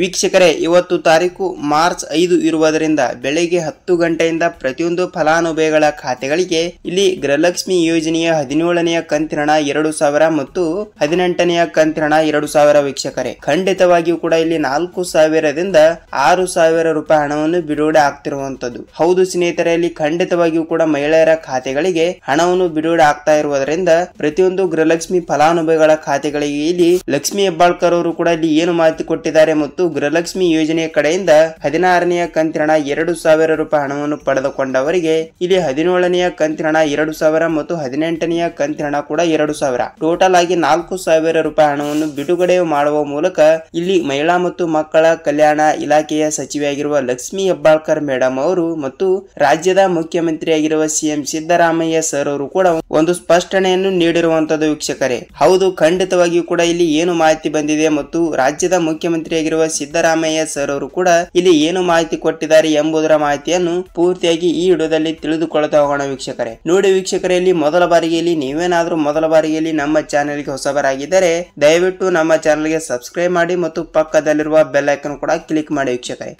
ವೀಕ್ಷಕರೇ, ಇವತ್ತು ತಾರೀಕು ಮಾರ್ಚ್ 5 ಇರುವುದರಿಂದ ಬೆಳಗ್ಗೆ 10 ಗಂಟೆಯಿಂದ ಪ್ರತಿಯೊಂದು ಫಲಾನುಭವಿಗಳ ಖಾತೆಗಳಿಗೆ ಇಲ್ಲಿ ಗೃಹಲಕ್ಷ್ಮಿ ಯೋಜನೆಯ 17ನೆಯ ಕಂತಿನ ಹಣ 2000 ಮತ್ತು 18ನೆಯ ಕಂತಿನ ಹಣ 2000. ವೀಕ್ಷಕರೇ, ಖಂಡಿತವಾಗಿಯೂ ಕೂಡ ಇಲ್ಲಿ 4000ದಿಂದ 6000 ರೂಪಾಯಿ ಹಣವನ್ನು ಬಿಡುಗಡೆ ಆಗ್ತಿರುವಂತದ್ದು. ಹೌದು ಸ್ನೇಹಿತರೆ, ಇಲ್ಲಿ ಖಂಡಿತವಾಗಿಯೂ ಕೂಡ ಮಹಿಳೆಯರ ಖಾತೆಗಳಿಗೆ ಹಣವನ್ನು ಬಿಡುಗಡೆ ಆಗ್ತಾ ಇರುವುದರಿಂದ ಪ್ರತಿಯೊಂದು ಗೃಹಲಕ್ಷ್ಮಿ ಫಲಾನುಭವಿಗಳ ಖಾತೆಗಳಿಗೆ ಇಲ್ಲಿ ಲಕ್ಷ್ಮಿ ಹೆಬ್ಬಾಳ್ಕರ್ ಅವರು ಕೂಡ ಇಲ್ಲಿ ಏನು ಮಾಹಿತಿ ಕೊಟ್ಟಿದ್ದಾರೆ ಮತ್ತು ಗೃಹಲಕ್ಷ್ಮಿ ಯೋಜನೆಯ ಕಡೆಯಿಂದ 16ನೆಯ ಕಂತಿನ ಹಣ 2000 ರೂಪಾಯಿ ಹಣವನ್ನು ಪಡೆದುಕೊಂಡವರಿಗೆ ಇಲ್ಲಿ 17ನೆಯ ಕಂತಿನ ಹಣ 2000 ಮತ್ತು 18ನೆಯ ಕಂತಿನ ಹಣ ಕೂಡ 2000, ಟೋಟಲ್ ಆಗಿ 4000 ರೂಪಾಯಿ ಹಣವನ್ನು ಬಿಡುಗಡೆ ಮಾಡುವ ಮೂಲಕ ಇಲ್ಲಿ ಮಹಿಳಾ ಮತ್ತು ಮಕ್ಕಳ ಕಲ್ಯಾಣ ಇಲಾಖೆಯ ಸಚಿವೆಯಾಗಿರುವ ಲಕ್ಷ್ಮಿ ಹೆಬ್ಬಾಳ್ಕರ್ ಮೇಡಮ್ ಅವರು ಮತ್ತು ರಾಜ್ಯದ ಮುಖ್ಯಮಂತ್ರಿಯಾಗಿರುವ ಸಿಎಂ ಸಿದ್ದರಾಮಯ್ಯ ಸರ್ ಅವರು ಕೂಡ ಒಂದು ಸ್ಪಷ್ಟನೆಯನ್ನು ನೀಡಿರುವಂತದ್ದು. ವೀಕ್ಷಕರೇ, ಹೌದು ಖಂಡಿತವಾಗಿಯೂ ಕೂಡ ಇಲ್ಲಿ ಏನು ಮಾಹಿತಿ ಬಂದಿದೆ ಮತ್ತು ರಾಜ್ಯದ ಮುಖ್ಯಮಂತ್ರಿಯಾಗಿರುವ ಸಿದ್ದರಾಮಯ್ಯ ಸರ್ ಅವರು ಕೂಡ ಇಲ್ಲಿ ಏನು ಮಾಹಿತಿ ಕೊಟ್ಟಿದ್ದಾರೆ ಎಂಬುದರ ಮಾಹಿತಿಯನ್ನು ಪೂರ್ತಿಯಾಗಿ ಈ ವಿಡಿಯೋದಲ್ಲಿ ತಿಳಿದುಕೊಳ್ಳುತ್ತಾ ಹೋಗೋಣ. ವೀಕ್ಷಕರೇ ನೋಡಿ, ವೀಕ್ಷಕರೇ, ಇಲ್ಲಿ ಮೊದಲ ಬಾರಿಗೆ ನೀವೇನಾದ್ರೂ ಮೊದಲ ಬಾರಿಗೆ ನಮ್ಮ ಚಾನೆಲ್ಗೆ ಹೊಸಬರಾಗಿದ್ದರೆ ದಯವಿಟ್ಟು ನಮ್ಮ ಚಾನೆಲ್ಗೆ ಸಬ್ಸ್ಕ್ರೈಬ್ ಮಾಡಿ ಮತ್ತು ಪಕ್ಕದಲ್ಲಿರುವ ಬೆಲ್ ಐಕಾನ್ ಕೂಡ ಕ್ಲಿಕ್ ಮಾಡಿ.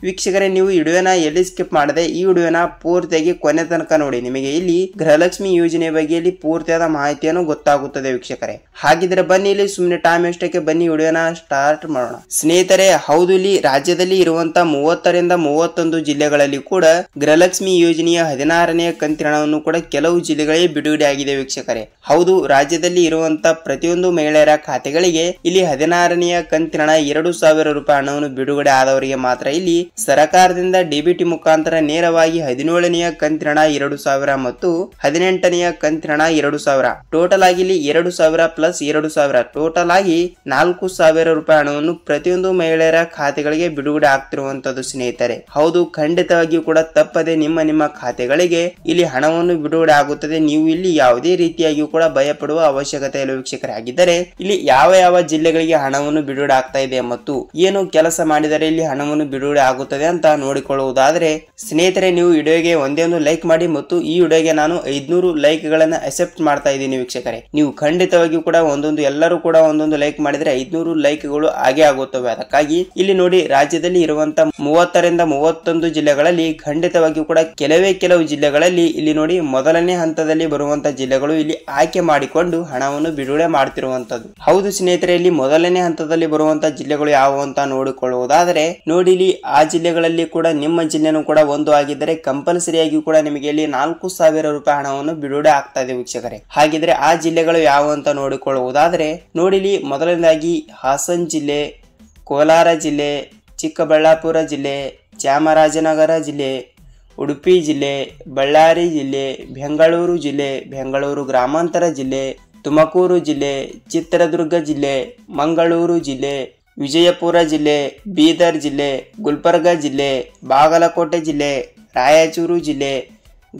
ವೀಕ್ಷಕರೇ, ನೀವು ವಿಡಿಯೋನ ಎಲ್ಲಿ ಸ್ಕಿಪ್ ಮಾಡದೆ ಈ ವಿಡಿಯೋನ ಪೂರ್ತಿಯಾಗಿ ಕೊನೆ ತನಕ ನೋಡಿ. ನಿಮಗೆ ಇಲ್ಲಿ ಗೃಹಲಕ್ಷ್ಮಿ ಯೋಜನೆ ಬಗ್ಗೆ ಇಲ್ಲಿ ಪೂರ್ತಿಯಾದ ಮಾಹಿತಿಯನ್ನು ಗೊತ್ತಾಗುತ್ತದೆ. ವೀಕ್ಷಕರೇ, ಹಾಗಿದ್ರೆ ಬನ್ನಿ ಇಲ್ಲಿ ಸುಮ್ಮನೆ ಟೈಮ್ ಎಷ್ಟಕ್ಕೆ ಬನ್ನಿ ವಿಡಿಯೋನ ಸ್ಟಾರ್ಟ್ ಮಾಡೋಣ. ಸ್ನೇಹಿತರೆ, ಹೌದು ಇಲ್ಲಿ ರಾಜ್ಯದಲ್ಲಿ ಇರುವಂತಹ 30ರಿಂದ 31 ಜಿಲ್ಲೆಗಳಲ್ಲಿ ಕೂಡ ಗೃಹಲಕ್ಷ್ಮಿ ಯೋಜನೆಯ 16ನೆಯ ಕಂತಿನ ಹಣವನ್ನು ಕೂಡ ಕೆಲವು ಜಿಲ್ಲೆಗಳಿಗೆ ಬಿಡುಗಡೆ ಆಗಿದೆ. ವೀಕ್ಷಕರೇ, ಹೌದು ರಾಜ್ಯದಲ್ಲಿ ಇರುವಂತಹ ಪ್ರತಿಯೊಂದು ಮಹಿಳೆಯರ ಖಾತೆಗಳಿಗೆ ಇಲ್ಲಿ 16ನೆಯ ಕಂತಿನ ಹಣ 2000 ರೂಪಾಯಿ ಹಣವನ್ನು ಬಿಡುಗಡೆ ಆದವರಿಗೆ ಮಾತ್ರ ಇಲ್ಲಿ ಸರ್ಕಾರದಿಂದ ಡಿಬಿಟಿ ಮುಖಾಂತರ ನೇರವಾಗಿ 17ನೆಯ ಕಂತಿನ ಹಣ 2000 ಮತ್ತು 18ನೆಯ ಕಂತಿನ ಹಣ 2000, ಟೋಟಲ್ ಆಗಿ ಇಲ್ಲಿ 2000 ಪ್ಲಸ್ 2000 ಟೋಟಲ್ ಆಗಿ 4000 ರೂಪಾಯಿ ಹಣವನ್ನು ಪ್ರತಿಯೊಂದು ಮಹಿಳೆಯರ ಖಾತೆಗಳಿಗೆ ಬಿಡುಗಡೆ ಆಗ್ತಿರುವಂತದ್ದು. ಸ್ನೇಹಿತರೆ, ಹೌದು ಖಂಡಿತವಾಗಿಯೂ ಕೂಡ ತಪ್ಪದೆ ನಿಮ್ಮ ಖಾತೆಗಳಿಗೆ ಇಲ್ಲಿ ಹಣವನ್ನು ಬಿಡುಗಡೆ ಆಗುತ್ತದೆ. ನೀವು ಇಲ್ಲಿ ಯಾವುದೇ ರೀತಿಯಾಗಿಯೂ ಕೂಡ ಭಯ ಪಡುವ ಅವಶ್ಯಕತೆ ಇಲ್ಲ. ವೀಕ್ಷಕರೇ, ಆಗಿದ್ದರೆ ಇಲ್ಲಿ ಯಾವ ಜಿಲ್ಲೆಗಳಿಗೆ ಹಣವನ್ನು ಬಿಡುಗಡೆ ಆಗ್ತಾ ಇದೆ ಮತ್ತು ಏನು ಕೆಲಸ ಮಾಡಿದರೆ ಇಲ್ಲಿ ಹಣವನ್ನು ಬಿಡುಗಡೆ ಆಗುತ್ತದೆ ಅಂತ ನೋಡಿಕೊಳ್ಳುವುದಾದರೆ ಸ್ನೇಹಿತರೆ, ನೀವು ವಿಡಿಯೋಗೆ ಒಂದೇ ಒಂದು ಲೈಕ್ ಮಾಡಿ ಮತ್ತು ಈ ವಿಡಿಯೋಗೆ ನಾನು 500 ಲೈಕ್ ಗಳನ್ನ ಅಕ್ಸೆಪ್ಟ್ ಮಾಡ್ತಾ ಇದ್ದೀನಿ. ವೀಕ್ಷಕರೇ, ನೀವು ಖಂಡಿತವಾಗಿಯೂ ಕೂಡ ಎಲ್ಲರೂ ಕೂಡ ಒಂದೊಂದು ಲೈಕ್ ಮಾಡಿದ್ರೆ 500 ಲೈಕ್ ಗಳು ಆಗೇ ಆಗುತ್ತವೆ. ಅದಕ್ಕಾಗಿ ಇಲ್ಲಿ ನೋಡಿ, ರಾಜ್ಯದಲ್ಲಿ ಇರುವಂತಹ 30ರಿಂದ 31 ಜಿಲ್ಲೆಗಳಲ್ಲಿ ಖಂಡಿತವಾಗಿಯೂ ಕೂಡ ಕೆಲವು ಜಿಲ್ಲೆಗಳಲ್ಲಿ ಇಲ್ಲಿ ನೋಡಿ ಮೊದಲನೇ ಹಂತದಲ್ಲಿ ಬರುವಂತಹ ಜಿಲ್ಲೆಗಳು ಇಲ್ಲಿ ಆಯ್ಕೆ ಮಾಡಿಕೊಂಡು ಹಣವನ್ನು ಬಿಡುಗಡೆ ಮಾಡ್ತಿರುವಂತದ್ದು. ಹೌದು ಸ್ನೇಹಿತರೆ, ಇಲ್ಲಿ ಮೊದಲನೇ ಹಂತದಲ್ಲಿ ಬರುವಂತಹ ಜಿಲ್ಲೆಗಳು ಯಾವುವು ಅಂತ ನೋಡಿಕೊಳ್ಳುವುದಾದರೆ ನೋಡಿ, ಇಲ್ಲಿ ಆ ಜಿಲ್ಲೆಗಳಲ್ಲಿ ಕೂಡ ನಿಮ್ಮ ಜಿಲ್ಲೆನೂ ಕೂಡ ಒಂದು ಆಗಿದ್ದರೆ ಕಂಪಲ್ಸರಿಯಾಗಿ ಕೂಡ ನಿಮಗೆ ಇಲ್ಲಿ 4000 ರೂಪಾಯಿ ಹಣವನ್ನು ಬಿಡುಗಡೆ ಆಗ್ತಾ ಇದೆ. ವೀಕ್ಷಕರೇ, ಹಾಗಿದ್ರೆ ಆ ಜಿಲ್ಲೆಗಳು ಯಾವುವು ಅಂತ ನೋಡಿಕೊಳ್ಳುವುದಾದರೆ ನೋಡಿ, ಇಲ್ಲಿ ಮೊದಲನೇದಾಗಿ ಹಾಸನ್ ಜಿಲ್ಲೆ, ಕೋಲಾರ ಜಿಲ್ಲೆ, ಚಿಕ್ಕಬಳ್ಳಾಪುರ ಜಿಲ್ಲೆ, ಚಾಮರಾಜನಗರ ಜಿಲ್ಲೆ, ಉಡುಪಿ ಜಿಲ್ಲೆ, ಬಳ್ಳಾರಿ ಜಿಲ್ಲೆ, ಬೆಂಗಳೂರು ಜಿಲ್ಲೆ, ಬೆಂಗಳೂರು ಗ್ರಾಮಾಂತರ ಜಿಲ್ಲೆ, ತುಮಕೂರು ಜಿಲ್ಲೆ, ಚಿತ್ರದುರ್ಗ ಜಿಲ್ಲೆ, ಮಂಗಳೂರು ಜಿಲ್ಲೆ, ವಿಜಯಪುರ ಜಿಲ್ಲೆ, ಬೀದರ್ ಜಿಲ್ಲೆ, ಗುಲ್ಬರ್ಗ ಜಿಲ್ಲೆ, ಬಾಗಲಕೋಟೆ ಜಿಲ್ಲೆ, ರಾಯಚೂರು ಜಿಲ್ಲೆ,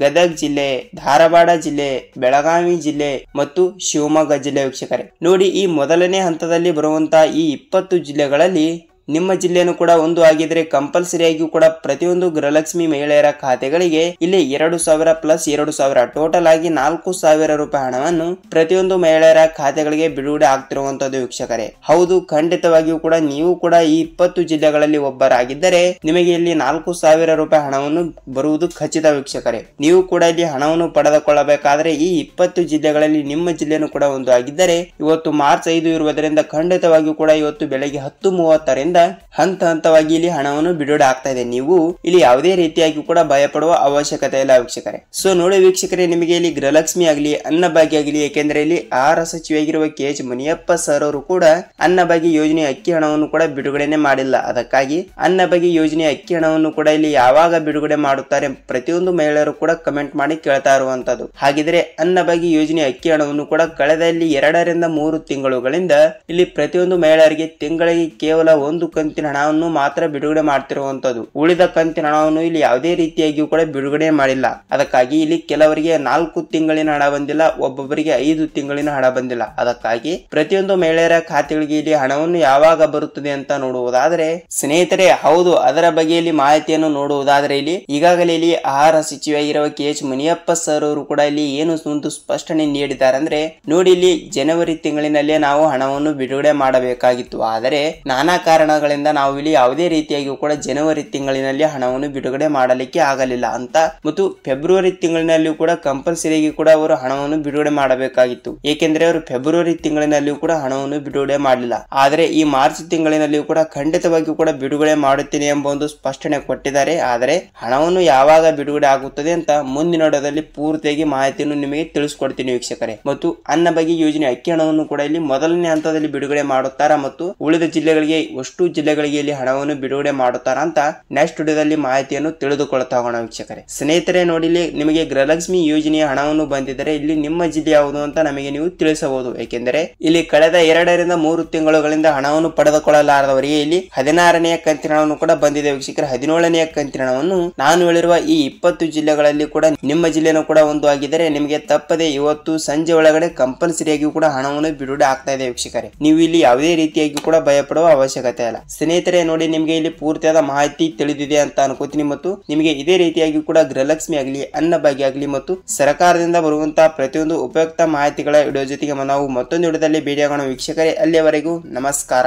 ಗದಗ್ ಜಿಲ್ಲೆ, ಧಾರವಾಡ ಜಿಲ್ಲೆ, ಬೆಳಗಾವಿ ಜಿಲ್ಲೆ ಮತ್ತು ಶಿವಮೊಗ್ಗ ಜಿಲ್ಲೆ. ವೀಕ್ಷಕರೇ ನೋಡಿ, ಈ ಮೊದಲನೇ ಹಂತದಲ್ಲಿ ಬರುವಂತಹ ಈ 20 ಜಿಲ್ಲೆಗಳಲ್ಲಿ ನಿಮ್ಮ ಜಿಲ್ಲೆನೂ ಕೂಡ ಒಂದು ಆಗಿದ್ರೆ ಕಂಪಲ್ಸರಿಯಾಗಿ ಕೂಡ ಪ್ರತಿಯೊಂದು ಗೃಹಲಕ್ಷ್ಮಿ ಮಹಿಳೆಯರ ಖಾತೆಗಳಿಗೆ ಇಲ್ಲಿ 2000 ಪ್ಲಸ್ 2000 ಟೋಟಲ್ ಆಗಿ 4000 ರೂಪಾಯಿ ಹಣವನ್ನು ಪ್ರತಿಯೊಂದು ಮಹಿಳೆಯರ ಖಾತೆಗಳಿಗೆ ಬಿಡುಗಡೆ ಆಗ್ತಿರುವಂತದ್ದು. ವೀಕ್ಷಕರೇ, ಹೌದು ಖಂಡಿತವಾಗಿಯೂ ಕೂಡ ನೀವು ಕೂಡ ಈ 20 ಜಿಲ್ಲೆಗಳಲ್ಲಿ ಒಬ್ಬರಾಗಿದ್ದರೆ ನಿಮಗೆ ಇಲ್ಲಿ 4000 ರೂಪಾಯಿ ಹಣವನ್ನು ಬರುವುದು ಖಚಿತ. ವೀಕ್ಷಕರೇ, ನೀವು ಕೂಡ ಇಲ್ಲಿ ಹಣವನ್ನು ಪಡೆದುಕೊಳ್ಳಬೇಕಾದ್ರೆ ಈ 20 ಜಿಲ್ಲೆಗಳಲ್ಲಿ ನಿಮ್ಮ ಜಿಲ್ಲೆನೂ ಕೂಡ ಒಂದು ಆಗಿದ್ದರೆ ಇವತ್ತು ಮಾರ್ಚ್ 5 ಇರುವುದರಿಂದ ಖಂಡಿತವಾಗಿಯೂ ಕೂಡ ಇವತ್ತು ಬೆಳಗ್ಗೆ 10:30ರಿಂದ ಹಂತವಾಗಿ ಇಲ್ಲಿ ಹಣವನ್ನು ಬಿಡುಗಡೆ ಆಗ್ತಾ ಇದೆ. ನೀವು ಇಲ್ಲಿ ಯಾವುದೇ ರೀತಿಯಾಗಿ ಕೂಡ ಭಯ ಪಡುವ ಅವಶ್ಯಕತೆ ಇಲ್ಲ. ವೀಕ್ಷಕರೇ, ಸೊ ನೋಡಿ ವೀಕ್ಷಕರೇ, ನಿಮಗೆ ಇಲ್ಲಿ ಗೃಹಲಕ್ಷ್ಮಿ ಆಗಲಿ ಅನ್ನಭಾಗ್ಯ ಆಗಲಿ, ಯಾಕೆಂದ್ರೆ ಇಲ್ಲಿ ಆಹಾರ ಸಚಿವರಾಗಿರುವ KH ಮುನಿಯಪ್ಪ ಸರ್ ಅವರು ಕೂಡ ಅನ್ನಭಾಗ್ಯ ಯೋಜನೆ ಅಕ್ಕಿ ಹಣವನ್ನು ಕೂಡ ಬಿಡುಗಡೆನೆ ಮಾಡಿಲ್ಲ. ಅದಕ್ಕಾಗಿ ಅನ್ನಭಾಗ್ಯ ಯೋಜನೆ ಅಕ್ಕಿ ಹಣವನ್ನು ಕೂಡ ಇಲ್ಲಿ ಯಾವಾಗ ಬಿಡುಗಡೆ ಮಾಡುತ್ತಾರೆ ಪ್ರತಿಯೊಂದು ಮಹಿಳೆಯರು ಕೂಡ ಕಮೆಂಟ್ ಮಾಡಿ ಕೇಳ್ತಾ ಇರುವಂತದ್ದು. ಹಾಗಿದ್ರೆ ಅನ್ನಭಾಗ್ಯ ಯೋಜನೆ ಅಕ್ಕಿ ಹಣವನ್ನು ಕೂಡ ಕಳೆದ ಇಲ್ಲಿ 2 ರಿಂದ 3 ತಿಂಗಳುಗಳಿಂದ ಇಲ್ಲಿ ಪ್ರತಿಯೊಂದು ಮಹಿಳೆಯರಿಗೆ ತಿಂಗಳಿಗೆ ಕೇವಲ ಒಂದು ಕಂತಿನ ಹಣವನ್ನು ಮಾತ್ರ ಬಿಡುಗಡೆ ಮಾಡ್ತಿರುವಂತದ್ದು. ಉಳಿದ ಕಂತಿನ ಹಣವನ್ನು ಇಲ್ಲಿ ಯಾವುದೇ ರೀತಿಯಾಗಿಯೂ ಕೂಡ ಬಿಡುಗಡೆ ಮಾಡಿಲ್ಲ. ಅದಕ್ಕಾಗಿ ಇಲ್ಲಿ ಕೆಲವರಿಗೆ 4 ತಿಂಗಳಿನ ಹಣ ಬಂದಿಲ್ಲ, ಒಬ್ಬೊಬ್ಬರಿಗೆ 5 ತಿಂಗಳಿನ ಹಣ ಬಂದಿಲ್ಲ. ಅದಕ್ಕಾಗಿ ಪ್ರತಿಯೊಂದು ಮಹಿಳೆಯರ ಖಾತೆಗಳಿಗೆ ಇಲ್ಲಿ ಹಣವನ್ನು ಯಾವಾಗ ಬರುತ್ತದೆ ಅಂತ ನೋಡುವುದಾದರೆ ಸ್ನೇಹಿತರೆ, ಹೌದು ಅದರ ಬಗ್ಗೆ ಇಲ್ಲಿ ಮಾಹಿತಿಯನ್ನು ನೋಡುವುದಾದರೆ ಇಲ್ಲಿ ಈಗಾಗಲೇ ಇಲ್ಲಿ ಆಹಾರ ಸಚಿವರಾಗಿರುವ KH ಮುನಿಯಪ್ಪ ಸರ್ ಅವರು ಕೂಡ ಇಲ್ಲಿ ಏನು ಒಂದು ಸ್ಪಷ್ಟನೆ ನೀಡಿದ್ದಾರೆ ಅಂದ್ರೆ ನೋಡಿ, ಇಲ್ಲಿ ಜನವರಿ ತಿಂಗಳಿನಲ್ಲೇ ನಾವು ಹಣವನ್ನು ಬಿಡುಗಡೆ ಮಾಡಬೇಕಾಗಿತ್ತು. ಆದರೆ ನಾನಾ ಕಾರಣ ಕಾರಣಗಳಿಂದ ನಾವು ಇಲ್ಲಿ ಯಾವುದೇ ರೀತಿಯಾಗಿ ಕೂಡ ಜನವರಿ ತಿಂಗಳಿನಲ್ಲಿ ಹಣವನ್ನು ಬಿಡುಗಡೆ ಮಾಡಲಿಕ್ಕೆ ಆಗಲಿಲ್ಲ ಅಂತ, ಮತ್ತು ಫೆಬ್ರವರಿ ತಿಂಗಳಿನಲ್ಲಿ ಕೂಡ ಕಂಪಲ್ಸರಿಯಾಗಿ ಕೂಡ ಅವರು ಹಣವನ್ನು ಬಿಡುಗಡೆ ಮಾಡಬೇಕಾಗಿತ್ತು. ಏಕೆಂದ್ರೆ ಅವರು ಫೆಬ್ರವರಿ ತಿಂಗಳಿನಲ್ಲಿಯೂ ಕೂಡ ಹಣವನ್ನು ಬಿಡುಗಡೆ ಮಾಡಲಿಲ್ಲ. ಆದರೆ ಈ ಮಾರ್ಚ್ ತಿಂಗಳಿನಲ್ಲಿಯೂ ಕೂಡ ಖಂಡಿತವಾಗಿಯೂ ಕೂಡ ಬಿಡುಗಡೆ ಮಾಡುತ್ತೇನೆ ಎಂಬ ಒಂದು ಸ್ಪಷ್ಟನೆ ಕೊಟ್ಟಿದ್ದಾರೆ. ಆದರೆ ಹಣವನ್ನು ಯಾವಾಗ ಬಿಡುಗಡೆ ಆಗುತ್ತದೆ ಅಂತ ಮುಂದಿನ ವಿಡಿಯೋದಲ್ಲಿ ಪೂರ್ತಿಯಾಗಿ ಮಾಹಿತಿಯನ್ನು ನಿಮಗೆ ತಿಳಿಸ್ಕೊಡ್ತೀನಿ ವೀಕ್ಷಕರೇ. ಮತ್ತು ಅನ್ನಭಾಗ್ಯ ಯೋಜನೆ ಅಕ್ಕಿ ಹಣವನ್ನು ಕೂಡ ಇಲ್ಲಿ ಮೊದಲನೇ ಹಂತದಲ್ಲಿ ಬಿಡುಗಡೆ ಮಾಡುತ್ತಾರಾ ಮತ್ತು ಉಳಿದ ಜಿಲ್ಲೆಗಳಿಗೆ ಎಷ್ಟು ಜಿಲ್ಲೆಗಳಿಗೆ ಇಲ್ಲಿ ಹಣವನ್ನು ಬಿಡುಗಡೆ ಮಾಡುತ್ತಾರಾ ಅಂತ ನೆಕ್ಸ್ಟ್ ವಿಡಿಯೋದಲ್ಲಿ ಮಾಹಿತಿಯನ್ನು ತಿಳಿದುಕೊಳ್ತಾ ಹೋಗೋಣ ವೀಕ್ಷಕರೇ. ಸ್ನೇಹಿತರೆ ನೋಡಿ, ಇಲ್ಲಿ ನಿಮಗೆ ಗೃಹಲಕ್ಷ್ಮಿ ಯೋಜನೆಯ ಹಣವನ್ನು ಬಂದಿದ್ದರೆ ಇಲ್ಲಿ ನಿಮ್ಮ ಜಿಲ್ಲೆ ಯಾವುದು ಅಂತ ನಮಗೆ ನೀವು ತಿಳಿಸಬಹುದು. ಏಕೆಂದರೆ ಇಲ್ಲಿ ಕಳೆದ 2 ರಿಂದ 3 ತಿಂಗಳುಗಳಿಂದ ಹಣವನ್ನು ಪಡೆದುಕೊಳ್ಳಲಾರದವರಿಗೆ ಇಲ್ಲಿ 16ನೇ ಕಂತಿನ ಹಣವನ್ನು ಕೂಡ ಬಂದಿದೆ ವೀಕ್ಷಕರೇ. 17ನೇ ಕಂತಿನ ಹಣವನ್ನು ನಾನು ಹೇಳಿರುವ ಈ 20 ಜಿಲ್ಲೆಗಳಲ್ಲಿ ಕೂಡ ನಿಮ್ಮ ಜಿಲ್ಲೆನೂ ಕೂಡ ಒಂದು ಆಗಿದ್ದರೆ ನಿಮಗೆ ತಪ್ಪದೆ ಇವತ್ತು ಸಂಜೆ ಒಳಗಡೆ ಕಂಪಲ್ಸರಿಯಾಗಿ ಕೂಡ ಹಣವನ್ನು ಬಿಡುಗಡೆ ಆಗ್ತಾ ಇದೆ ವೀಕ್ಷಕರೇ. ನೀವು ಇಲ್ಲಿ ಯಾವುದೇ ರೀತಿಯಾಗಿ ಕೂಡ ಭಯಪಡುವ ಅವಶ್ಯಕತೆ ಇಲ್ಲ. ಸ್ನೇಹಿತರೆ ನೋಡಿ, ನಿಮಗೆ ಇಲ್ಲಿ ಪೂರ್ತಿಯಾದ ಮಾಹಿತಿ ತಿಳಿದಿದೆ ಅಂತ ಅನ್ಕೋತೀನಿ. ಮತ್ತು ನಿಮಗೆ ಇದೇ ರೀತಿಯಾಗಿ ಕೂಡ ಗೃಹಲಕ್ಷ್ಮಿ ಆಗಲಿ, ಅನ್ನಭಾಗ್ಯ ಆಗಲಿ ಮತ್ತು ಸರ್ಕಾರದಿಂದ ಬರುವಂತಹ ಪ್ರತಿಯೊಂದು ಉಪಯುಕ್ತ ಮಾಹಿತಿಗಳ ವಿಡಿಯೋ ಜೊತೆಗೆ ನಾವು ಮತ್ತೊಂದು ವಿಡಿಯೋದಲ್ಲಿ ಭೇಟಿಯಾಗೋಣ ವೀಕ್ಷಕರೇ. ಅಲ್ಲಿಯವರೆಗೂ ನಮಸ್ಕಾರ.